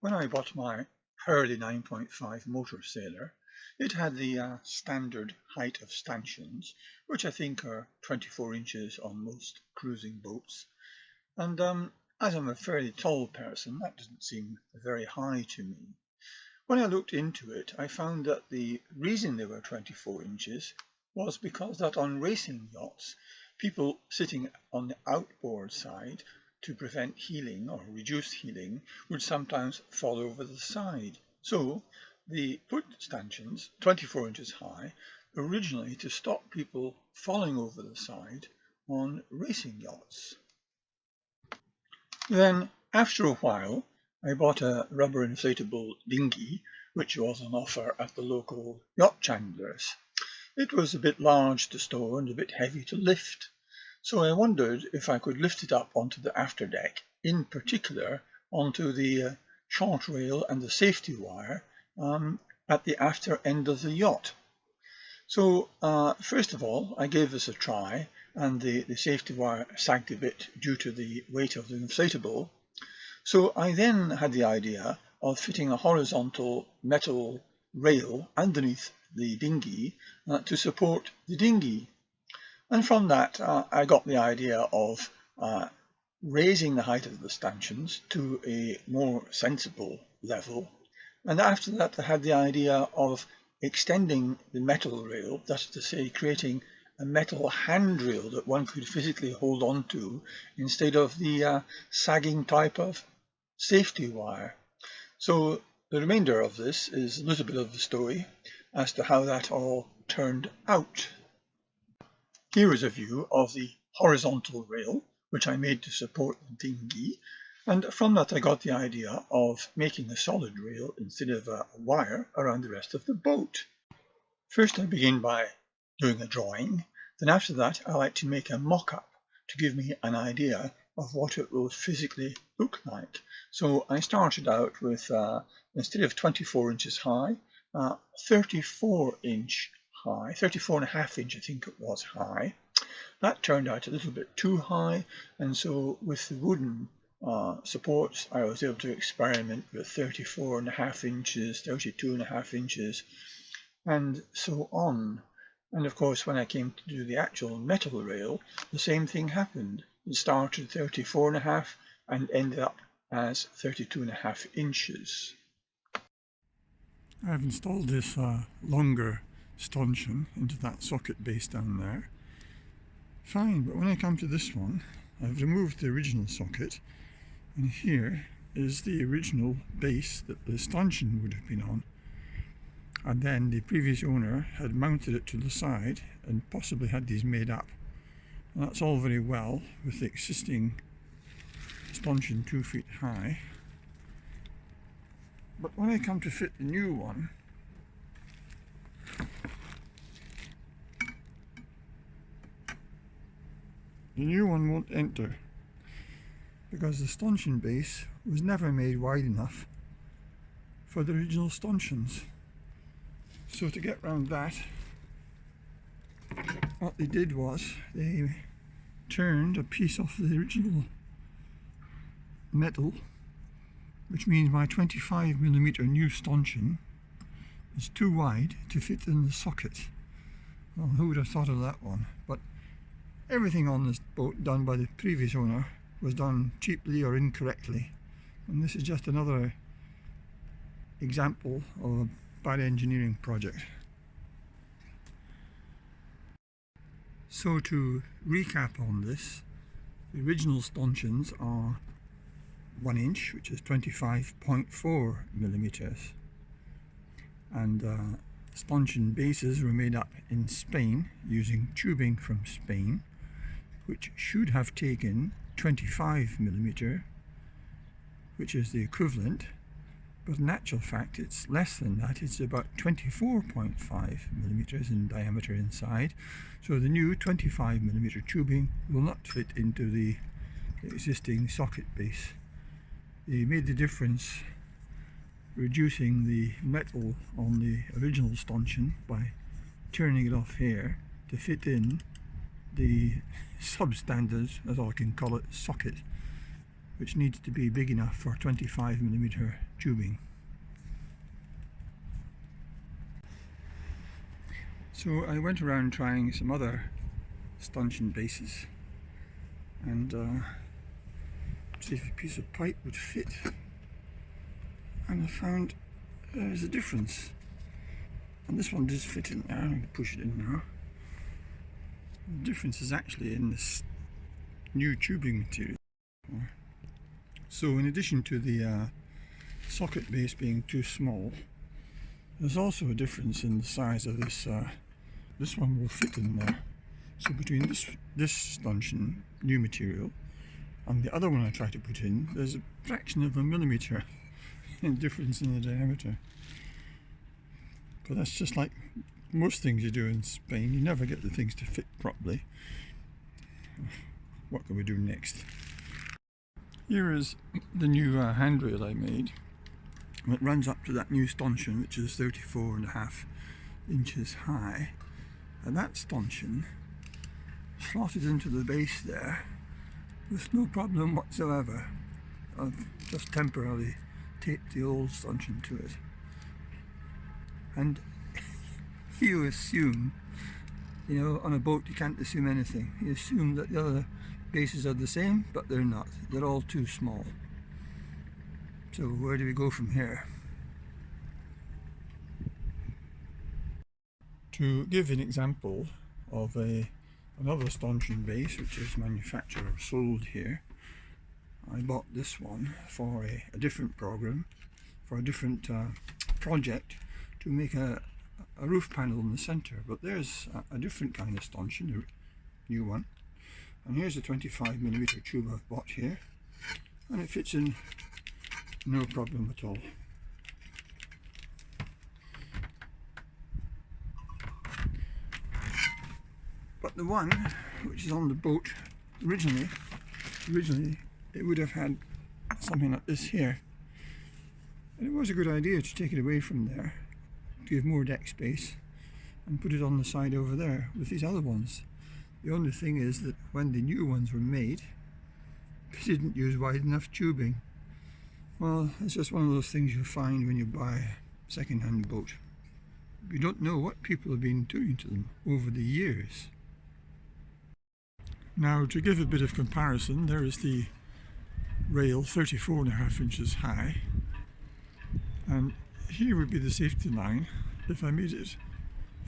When I bought my Hurley 9.5 motorsailer, it had the standard height of stanchions, which I think are 24 inches on most cruising boats. And as I'm a fairly tall person, that doesn't seem very high to me. When I looked into it, I found that the reason they were 24 inches was because that on racing yachts, people sitting on the outboard side to prevent heeling or reduce heeling would sometimes fall over the side. So they put stanchions 24 inches high originally to stop people falling over the side on racing yachts. Then, after a while, I bought a rubber inflatable dinghy, which was on offer at the local yacht chandlers. It was a bit large to store and a bit heavy to lift, so I wondered if I could lift it up onto the afterdeck, in particular onto the chart rail and the safety wire at the after end of the yacht. So first of all, I gave this a try, and the safety wire sagged a bit due to the weight of the inflatable. So I then had the idea of fitting a horizontal metal rail underneath the dinghy to support the dinghy. And from that, I got the idea of raising the height of the stanchions to a more sensible level. And after that, I had the idea of extending the metal rail, that's to say, creating a metal handrail that one could physically hold on to instead of the sagging type of safety wire. So the remainder of this is a little bit of the story as to how that all turned out. Here is a view of the horizontal rail, which I made to support the dinghy, and from that I got the idea of making a solid rail instead of a wire around the rest of the boat. First I begin by doing a drawing, then after that I like to make a mock-up to give me an idea of what it will physically look like. So I started out with, instead of 24 inches high, 34-inch high, 34.5 inch I think it was high. That turned out a little bit too high, and so with the wooden supports I was able to experiment with 34.5 inches, 32.5 inches, and so on. And of course when I came to do the actual metal rail, the same thing happened. It started 34.5 and ended up as 32.5 inches. I've installed this longer stanchion into that socket base down there. Fine, but when I come to this one, I've removed the original socket, and here is the original base that the stanchion would have been on. And then the previous owner had mounted it to the side and possibly had these made up. And that's all very well with the existing stanchion 2 feet high. But when I come to fit the new one, the new one won't enter because the stanchion base was never made wide enough for the original stanchions. So to get around that, what they did was they turned a piece of the original metal, which means my 25mm new stanchion is too wide to fit in the socket. Well, who would have thought of that one? But everything on this boat done by the previous owner was done cheaply or incorrectly, and this is just another example of a bad engineering project. So to recap on this, the original stanchions are 1 inch, which is 25.4mm, and stanchion bases were made up in Spain using tubing from Spain, which should have taken 25mm, which is the equivalent, but in actual fact it's less than that. It's about 24.5mm in diameter inside, so the new 25mm tubing will not fit into the existing socket base. They made the difference reducing the metal on the original stanchion by turning it off here to fit in the substandard, as I can call it, socket. which needs to be big enough for 25mm tubing. So I went around trying some other stanchion bases and see if a piece of pipe would fit, and I found there's a difference, and this one does fit in there. I'm going to push it in now. The difference is actually in this new tubing material. So in addition to the socket base being too small, there's also a difference in the size of this. This one will fit in there. So between this stanchion new material and the other one I tried to put in, there's a fraction of a millimetre in difference in the diameter. But that's just like most things you do in Spain. You never get the things to fit properly. What can we do next? Here is the new handrail I made. It runs up to that new stanchion, which is 34.5 inches high, and that stanchion slotted into the base there with no problem whatsoever. I've just temporarily taped the old stanchion to it, and you assume, you know, on a boat you can't assume anything. You assume that the other bases are the same, but they're not. They're all too small. So where do we go from here? To give an example of another stanchion base which is manufactured or sold here, I bought this one for a different program, for a different project, to make a roof panel in the centre. But there's a different kind of stanchion, a new one, and here's the 25mm tube I've bought here, and it fits in no problem at all. But the one which is on the boat, originally it would have had something like this here, and it was a good idea to take it away from there, to give more deck space, and put it on the side over there with these other ones. The only thing is that when the new ones were made, they didn't use wide enough tubing. Well, it's just one of those things you find when you buy a second-hand boat. You don't know what people have been doing to them over the years. Now, to give a bit of comparison, there is the rail, 34.5 inches high, and here would be the safety line if I made it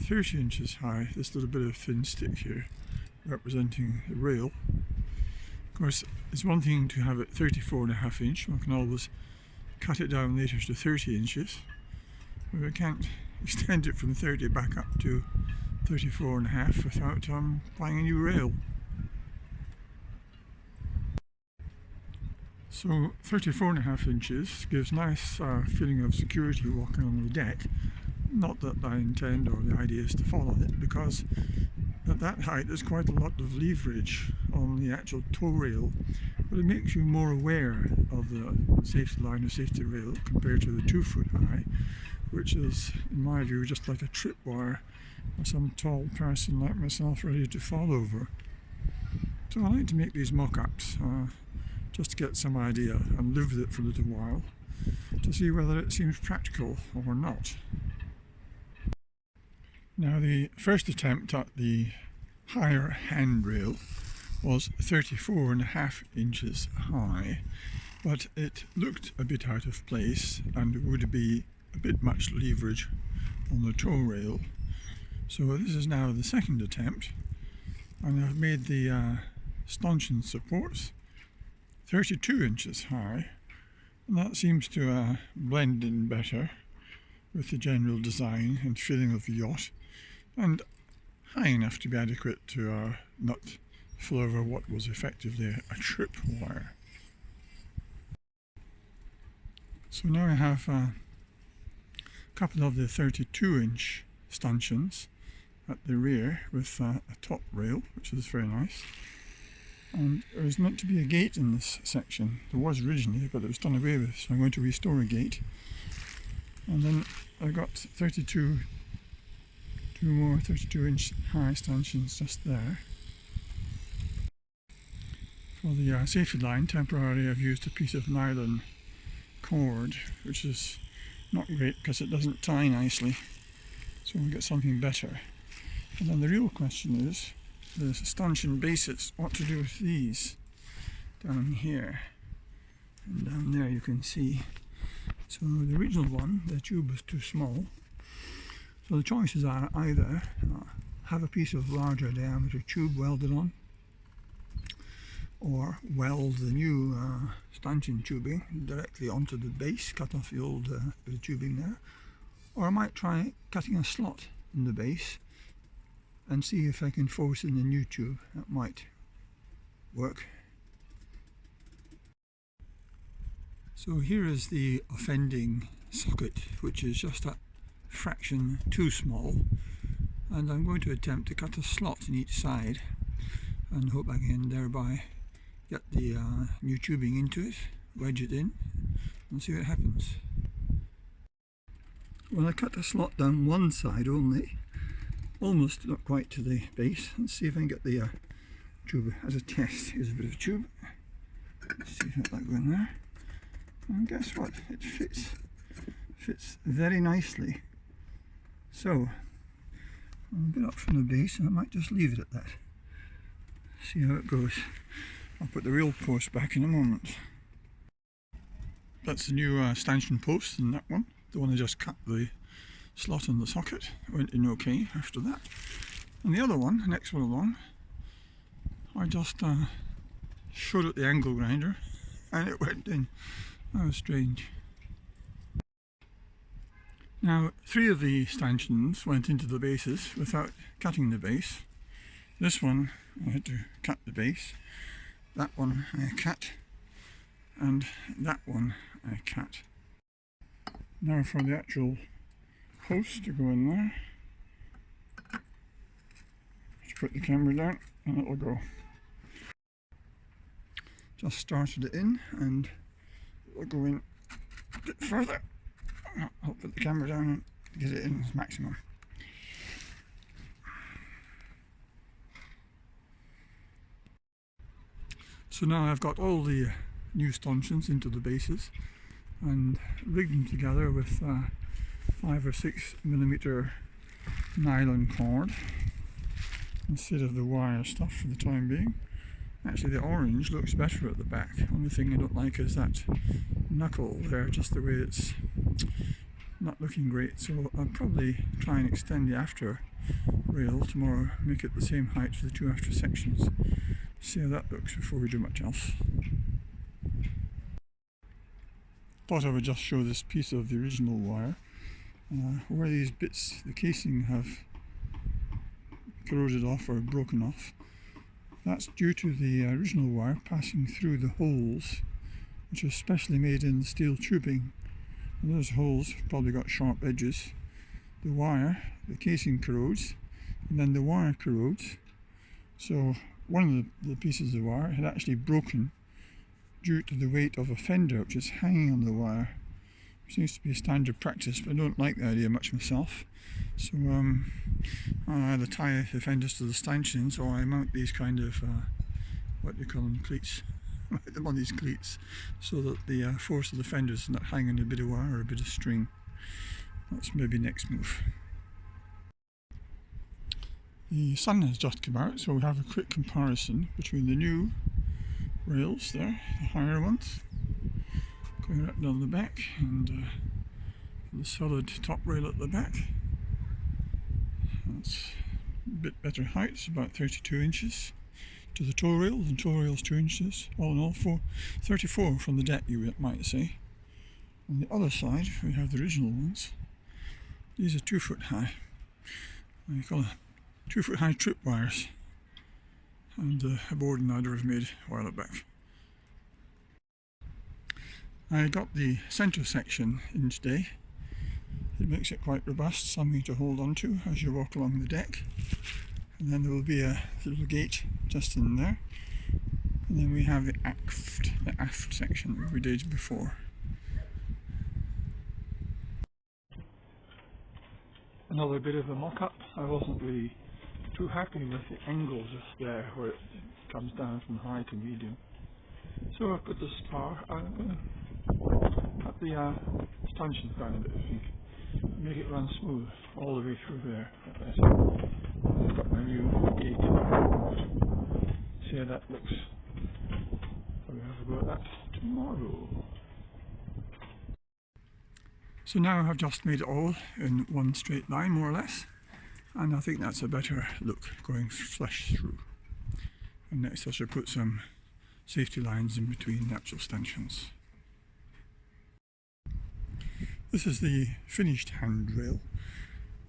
30 inches high, this little bit of thin stick here representing the rail. Of course, it's one thing to have it 34.5 inch, one can always cut it down later to 30 inches, but we can't extend it from 30 back up to 34.5 without buying a new rail. So 34.5 inches gives nice feeling of security walking on the deck. Not that I intend or the idea is to fall on it, because at that height there's quite a lot of leverage on the actual tow rail, but it makes you more aware of the safety line or safety rail compared to the 2 foot high, which is, in my view, just like a tripwire for some tall person like myself ready to fall over. So I like to make these mock-ups just to get some idea and live with it for a little while to see whether it seems practical or not. Now, the first attempt at the higher handrail was 34.5 inches high, but it looked a bit out of place and would be a bit much leverage on the tow rail. So this is now the second attempt, and I've made the stanchion supports 32 inches high, and that seems to blend in better with the general design and feeling of the yacht, and high enough to be adequate to not fall over what was effectively a tripwire. So now I have a couple of the 32-inch stanchions at the rear with a top rail, which is very nice. And there was meant to be a gate in this section. There was originally, but it was done away with, so I'm going to restore a gate. And then I've got two more 32-inch high stanchions just there. For the safety line, temporarily I've used a piece of nylon cord, which is not great because it doesn't tie nicely, so we'll get something better. And then the real question is the stanchion bases, what to do with these down here. And down there you can see, so the original one, the tube was too small, so the choices are either have a piece of larger diameter tube welded on, or weld the new stanchion tubing directly onto the base, cut off the old bit of tubing there, or I might try cutting a slot in the base and see if I can force in the new tube. That might work. So here is the offending socket, which is just a fraction too small, and I'm going to attempt to cut a slot in each side and hope I can thereby get the new tubing into it, wedge it in, and see what happens. Well, I cut a slot down one side only, almost not quite to the base. Let's see if I can get the tube as a test. Here's a bit of tube. Let's see if that go in there. And guess what? It fits very nicely. So I'm a bit up from the base, and I might just leave it at that. See how it goes. I'll put the real post back in a moment. That's the new stanchion post in that one. The one I just cut the slot in the socket. It went in okay after that. And the other one, the next one along, I just showed it the angle grinder and it went in. That was strange. Now, 3 of the stanchions went into the bases without cutting the base. This one I had to cut the base. That one I cut, and that one I cut. Now for the actual post to go in there. Just put the camera down and it'll go. Just started it in and it'll go in a bit further. I'll put the camera down and get it in as maximum. So now I've got all the new stanchions into the bases and rigged them together with 5 or 6 millimeter nylon cord instead of the wire stuff for the time being. Actually, the orange looks better at the back. Only thing I don't like is that knuckle there, just the way it's not looking great. So I'll probably try and extend the after rail tomorrow, make it the same height for the 2 after sections. See how that looks before we do much else. Thought I would just show this piece of the original wire where these bits, the casing, have corroded off or broken off. That's due to the original wire passing through the holes, which are specially made in the steel tubing. And those holes have probably got sharp edges. The wire, the casing corrodes, and then the wire corrodes. So one of the pieces of wire had actually broken due to the weight of a fender which is hanging on the wire. Seems to be a standard practice, but I don't like the idea much myself. So I either tie the fenders to the stanchions or I mount these kind of, what do you call them, cleats. Mount them on these cleats so that the force of the fenders is not hanging on a bit of wire or a bit of string. That's maybe next move. The sun has just come out, so we have a quick comparison between the new rails there, the higher ones, going right down the back, and the solid top rail at the back. That's a bit better height, it's about 32 inches to the toe rail, and toe rail's 2 inches. All in all, 34 from the deck, you might say. On the other side, we have the original ones. These are 2 foot high. You call it 2 foot high trip wires, and a board and ladder have made a while back. I got the centre section in today. It makes it quite robust, something to hold on to as you walk along the deck. And then there will be a little gate just in there. And then we have the aft section that we did before. Another bit of a mock-up. I wasn't really too happy with the angle just there where it comes down from high to medium. So I've put the spar at the stanchions down a bit, I think. Make it run smooth all the way through there. I've got my new gate. See how that looks. So we'll have a go at that tomorrow. So now I've just made it all in one straight line, more or less, and I think that's a better look, going flush through. And next I should put some safety lines in between the actual stanchions. This is the finished handrail.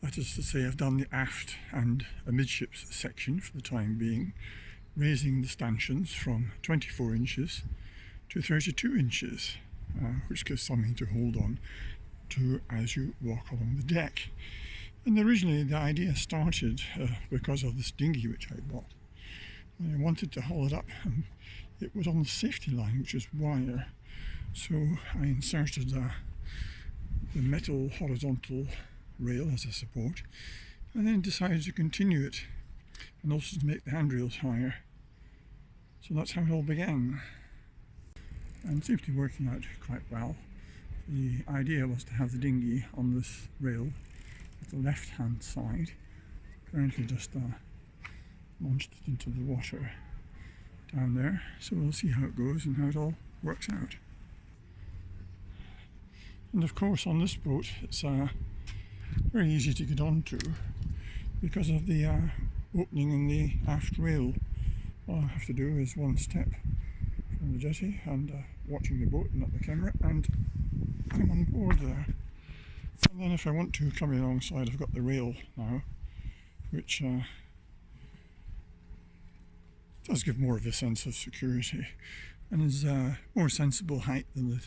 That is to say, I've done the aft and amidships section for the time being, raising the stanchions from 24 inches to 32 inches, which gives something to hold on to as you walk along the deck. And originally the idea started because of this dinghy which I bought. I wanted to haul it up, and it was on the safety line, which is wire, so I inserted the metal horizontal rail as a support, and then decided to continue it and also to make the handrails higher. So that's how it all began, and it seems to be working out quite well. The idea was to have the dinghy on this rail at the left hand side. Currently just launched it into the water down there, so we'll see how it goes and how it all works out. And of course on this boat it's very easy to get onto because of the opening in the aft rail. All I have to do is one step from the jetty and watching the boat and not the camera, and I'm on board there. And then if I want to come alongside, I've got the rail now, which does give more of a sense of security and is more sensible height than the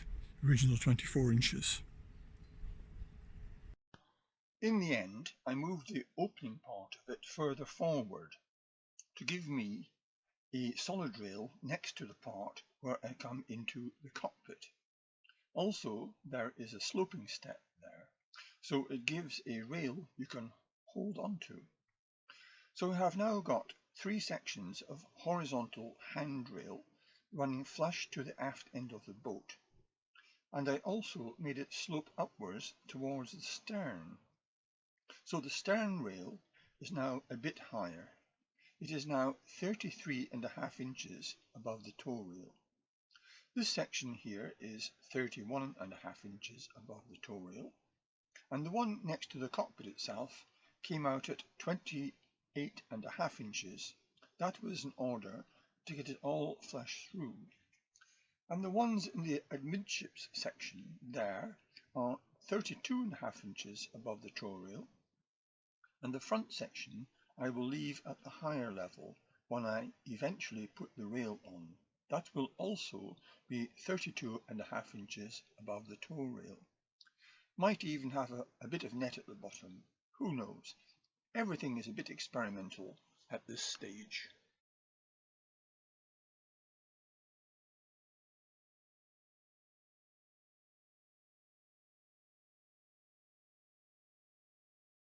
original 24 inches. In the end, I moved the opening part of it further forward to give me a solid rail next to the part where I come into the cockpit. Also, there is a sloping step there, so it gives a rail you can hold on to. So we have now got three sections of horizontal handrail running flush to the aft end of the boat, and I also made it slope upwards towards the stern. So the stern rail is now a bit higher. It is now 33.5 inches above the tow rail. This section here is 31.5 inches above the tow rail, and the one next to the cockpit itself came out at 28.5 inches. That was in order to get it all flush through. And the ones in the amidships section there are 32.5 inches above the tow rail, and the front section I will leave at the higher level when I eventually put the rail on. That will also be 32.5 inches above the tow rail. Might even have a bit of net at the bottom, who knows. Everything is a bit experimental at this stage.